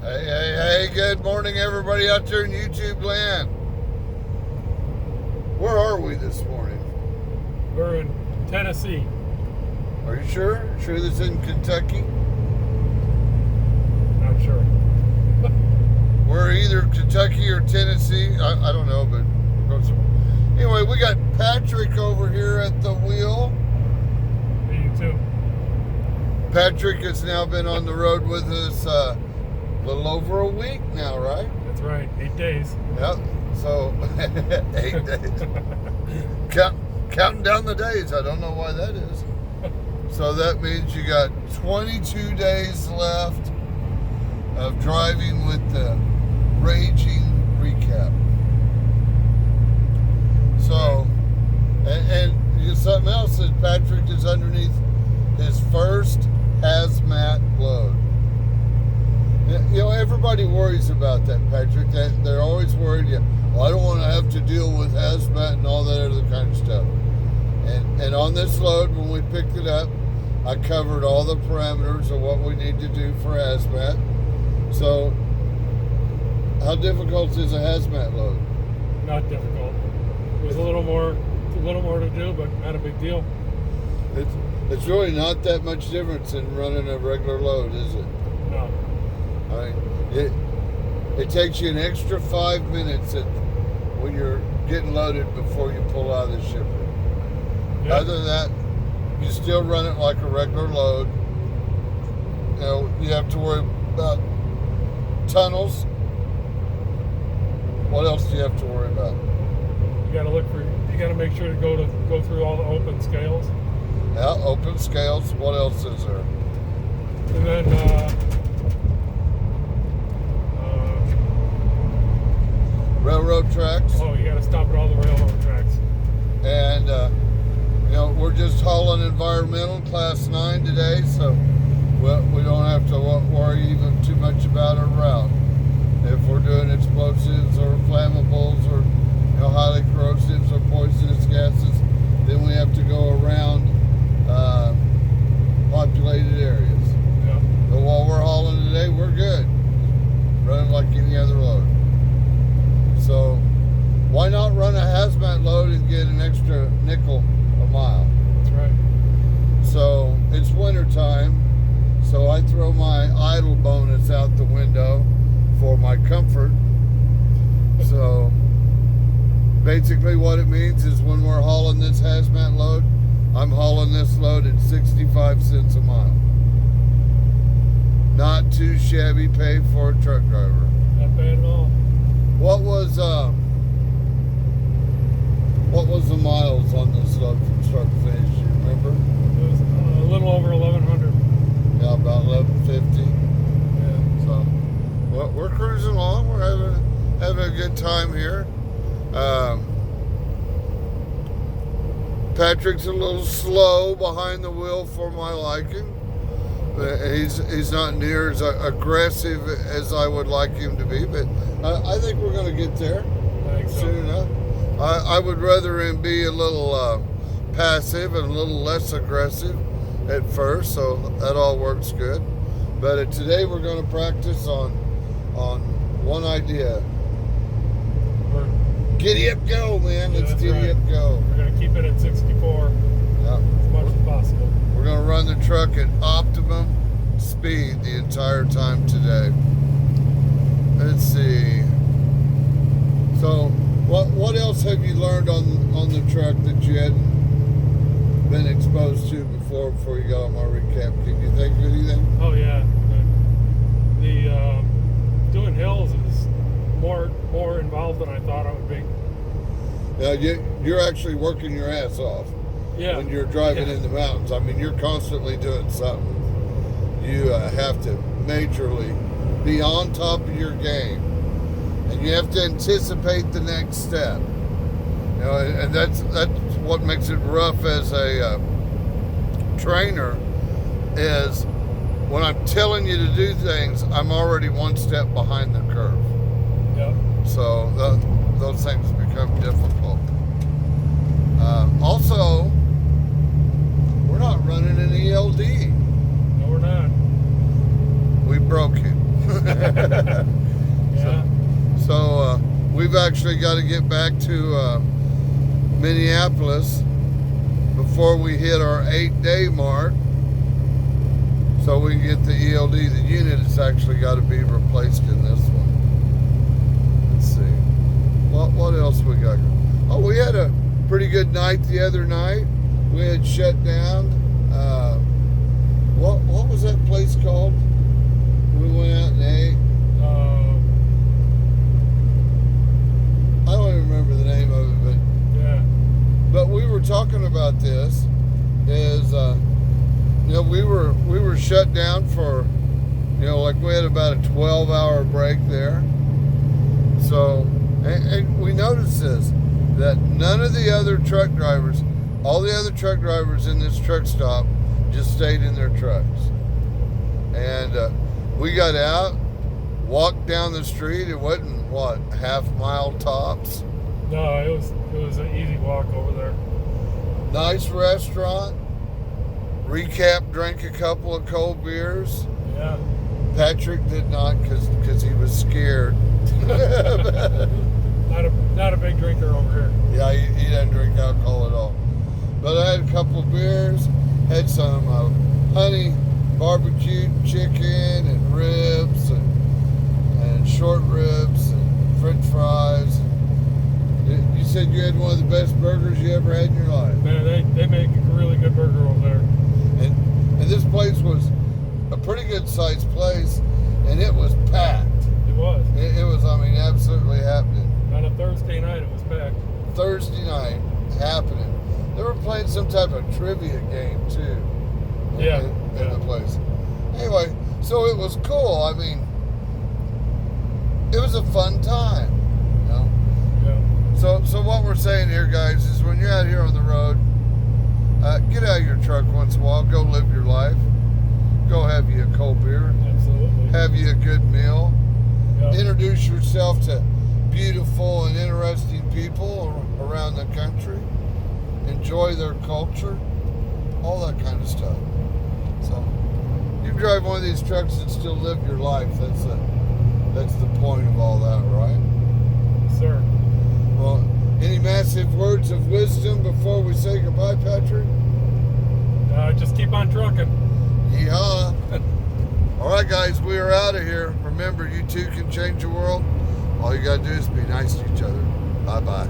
Hey, good morning, everybody out there in YouTube land. Where are we this morning? We're in Tennessee. Are you sure? Sure this isn't Kentucky? Not sure. We're either Kentucky or Tennessee. I don't know, but we'll go somewhere. Anyway, we got Patrick over here at the wheel. Me too. Patrick has now been on the road with us a little over a week now, right? That's right. 8 days. Yep. So 8 days. Counting down the days. I don't know why that is. So that means you got 22 days left of driving with the raging recap. So, and something else is Patrick is underneath his first hazmat load. You know, everybody worries about that, Patrick. They're always worried, well, I don't want to have to deal with hazmat and all that other kind of stuff. And on this load, when we picked it up, I covered all the parameters of what we need to do for hazmat. So, how difficult is a hazmat load? Not difficult. It was a little more to do, but not a big deal. It's really not that much difference in running a regular load, is it? No. I mean, it takes you an extra 5 minutes when you're getting loaded before you pull out of the shipper. Yep. Other than that, you still run it like a regular load. You know, you have to worry about tunnels. What else do you have to worry about? You gotta make sure to go through all the open scales. Yeah, open scales. What else is there? And then Railroad tracks. oh, you gotta stop at all the railroad tracks. And you know, we're just hauling environmental class 9 today, so we don't have to worry even too much about our route. If we're doing explosives or flammables or highly corrosives or poisonous gases, then we have to go around populated areas. Yeah. But while we're hauling today, we're good. Running like any other load. So why not run a hazmat load and get an extra nickel a mile? That's right. So it's winter time, so I throw my idle bonus out the window for my comfort. So basically what it means is when we're hauling this hazmat load, I'm hauling this load at 65 cents a mile. Not too shabby pay for a truck driver. Not bad at all. What was the miles on this load from start to finish? Do you remember? It was a little over 1,100. Yeah, about 1150. Yeah. So, well, we're cruising along. We're having a good time here. Patrick's a little slow behind the wheel for my liking. He's not near as aggressive as I would like him to be, but I think we're going to get there I think so. soon enough. I would rather him be a little passive and a little less aggressive at first, so that all works good. But today we're going to practice on one idea. Giddy up, go, man. Yeah, Let's that's giddy right. up, go. We're gonna keep it at 64 Yeah. as much as possible. We're going to run the truck at optimum speed the entire time today. Let's see. So, what else have you learned on the truck that you hadn't been exposed to before you got on my recap? Can you think of anything? Oh yeah, the doing hills is more involved than I thought it would be. Yeah, you're actually working your ass off. Yeah. When you're driving in the mountains. I mean, you're constantly doing something. You have to majorly be on top of your game. And you have to anticipate the next step. You know, and that's what makes it rough as a trainer is when I'm telling you to do things, I'm already one step behind the curve. Yep. So those things become difficult. Also, we're not running an ELD. No, we're not. We broke it. Yeah. So we've actually got to get back to Minneapolis before we hit our 8-day mark, so we can get the ELD. The unit has actually got to be replaced in this one. Let's see. What else we got? Oh, we had a pretty good night the other night. We had shut down. What was that place called? We went out and ate. I don't even remember the name of it, but Yeah. But we were talking about this. Is we were shut down for, like we had about a 12-hour break there. So, and we noticed this, that none of the other truck drivers, all the other truck drivers in this truck stop just stayed in their trucks. And we got out, walked down the street. It wasn't, what, half-mile tops? No, it was an easy walk over there. Nice restaurant. Recap drank a couple of cold beers. Yeah. Patrick did not because he was scared. Not a big drinker over here. Yeah, he doesn't drink alcohol at all. But I had a couple of beers, had some honey barbecued chicken and ribs and short ribs and french fries. You said you had one of the best burgers you ever had in your life. Man, they make a really good burger over there. And this place was a pretty good sized place, and it was packed. It was. It was, absolutely happening. On a Thursday night, it was packed. Thursday night, happening. They were playing some type of trivia game, too. Yeah. In the place. Anyway, so it was cool. It was a fun time. Yeah. So what we're saying here, guys, is when you're out here on the road, get out of your truck once in a while. Go live your life. Go have you a cold beer. Absolutely. Have you a good meal. Yeah. Introduce yourself to beautiful and interesting people around the country. Enjoy their culture. All that kind of stuff. So you can drive one of these trucks and still live your life. That's the point of all that, right? Yes, sir. Well, any massive words of wisdom before we say goodbye, Patrick? Just keep on trucking. Yeehaw. All right, guys, we are out of here. Remember, you too can change the world. All you got to do is be nice to each other. Bye-bye.